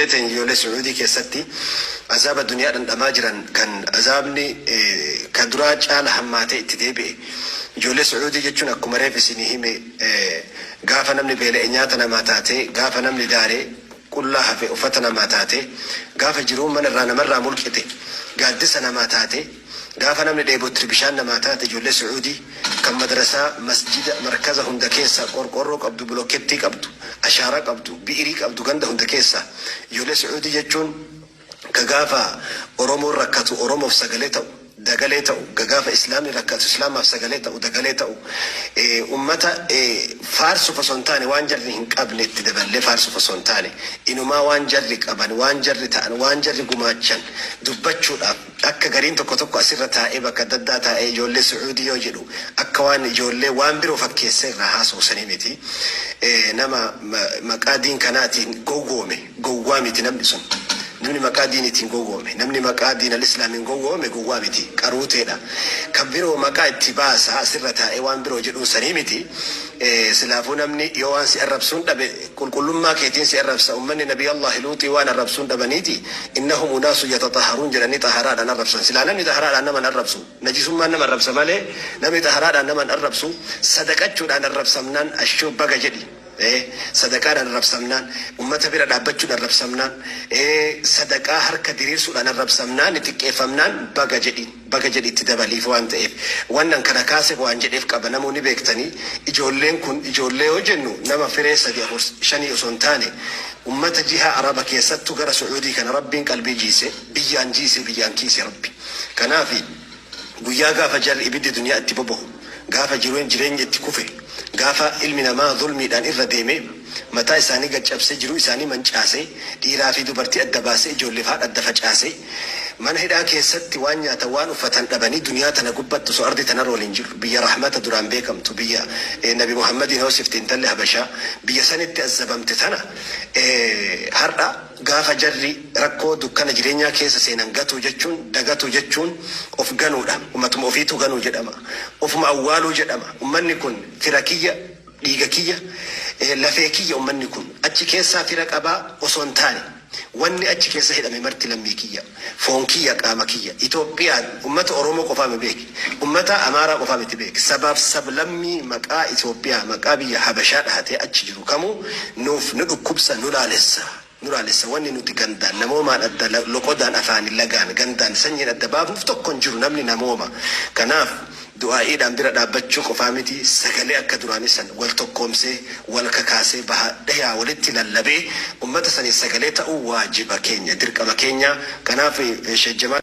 ijoollee Sacuudii keessatti azaaba duniyaadhaan dhamaa jiran kan azaabni kan duraa caala hammaatee itti deebi'e. Ijoollee Sacuudii jechuun akkuma reef isinii hime gaafa namni beela'e nyaata namaa taatee, gaafa namni daaree qullaa hafe uffata namaa taatee, gaafa jiruun manarraa namarraa mulqite gaaddisa namaa taatee, gaafa namni dheebotti bishaan namaa taate ijoollee Sacuudii kan madrasaa masjida markaza hunda keessa qorqorroo qabdu, bulokettii qabdu, ashaaraa qabdu, bi'irii qabdu ganda hunda keessa ijoollee Sacuudii jechuun ka gaafa Oromoon rakkatu Oromoof sagalee ta'u, dagalee ta'u, gaafa Islaamni rakkatu Islaamaaf sagalee ta'u, dagalee ta'u, ummata faarsuuf osoo hin taane waan jarri hin qabne itti daballee faarsuuf osoo hin taane inumaa waan jarri qaban, waan jarri ta'an, waan jarri gumaachan dubbachuudhaaf akka gariin tokko tokko asirra taa'ee bakka daddaa taa'ee ijoollee Sacuudii yoo jedhu akka waan ijoollee waan biroo fakkeessee irraa haasawsanii miti. Nama maqaa diin kanaatiin gowwaa miti namni sun. Namni maqaa diinitiin gowwoome, namni maqaa diin al-Islaamiin gowwoome gowwaa miti, qaruuteedha. Kan biroo maqaa itti baasa asirra taa'ee waan biroo jedhuun sanii miti. Silaafuu namni yoo waan si arrabsuun dhabe qulqullummaa keetiin si arrabsa. Ummanni Nabii Allah Luuxii waan arrabsuun dhabaniiti. Innahum unaasun yatataharuun jedhanii xaharaadhaan arrabsan. Silaa namni xaharaadhaan naman arrabsu. Najisummaan nama arrabsa malee namni xaharaadhaan naman arrabsu. Sadaqachuudhaan arrabsamnaan ashuu baga jedhi. Sadaqaadhaan arrabsamnaan, ummata bira dhaabbachuudhaan arrabsamnaan, sadaqaa harka diriirsuudhaan arrabsamnaan, xiqqeeffamnaan baga jedhi itti dabaliif waan ta'eef wannan kana kaase waan jedheef qaba. Namoonni beektanii ijoolleen kun ijoollee yoo jennu nama firee 3-5 osoo hin taane ummata jiha araba keessattuu gara Sacuudii kana rabbiin qalbii jiise, biyyaan kiise rabbi. Kanaaf guyyaa gaafa jarri ibiddi duniyaa itti bobohu, gaafa jireenya itti kufe, gaafa ilmi namaa zulmiidhaan irra deeme mataa isaanii gaccabsee jiruu isaanii mancaasee dhiiraa fi dubartii adda baasee ijoollee faadha adda facaasee mana hidhaa keessatti waan nyaatan waan uffatan dhabanii duniyaa tana gubbattu so ardi tanarra waliin jiru. Biyya rahmata duraan beekamtu, biyya Nabi Muhammadin hoosifte intalli Habashaa biyya sanitti azzabamte tana har'a gaafa jarri rakkoo dukkana jireenyaa keessa seenan dagatu jechuun of ganuudha. Ummatuma ofiitu ganuu jedhama, ofuma awwaaluu jedhama. Ummanni kun fira kiyya, dhiiga kiyya, lafee kiyya. Ummanni kun achi keessaa fira qabaa osoo hin taane wanni achi keessa hidhame marti lammii kiyya, foon kiyya, qaama kiyya. Itoophiyaan ummata Oromoo qofaa mi beeki, ummata Amaaraa qofaa miti beeki. Sabaaf sablammii maqaa Itoophiyaa, maqaa biyya Habashaa dhahatee achi jiru kamuu nuuf nu dhukkubsa, nu laalessa. Wanni nuti gandaan namoomaan adda loqodaan afaanii lagaan gandaan sanyiin adda baafuuf tokko hin jiru namni namooma. Kanaaf du'aa'iidhaan bira dhaabbachuu qofaa miti, sagalee akka duraanii san wal tokkoomsee wal kakaasee baha dhayaa walitti lallabee ummata sanii sagalee ta'uu waajiba keenya, dirqama keenya. Kanaaf shejjamaa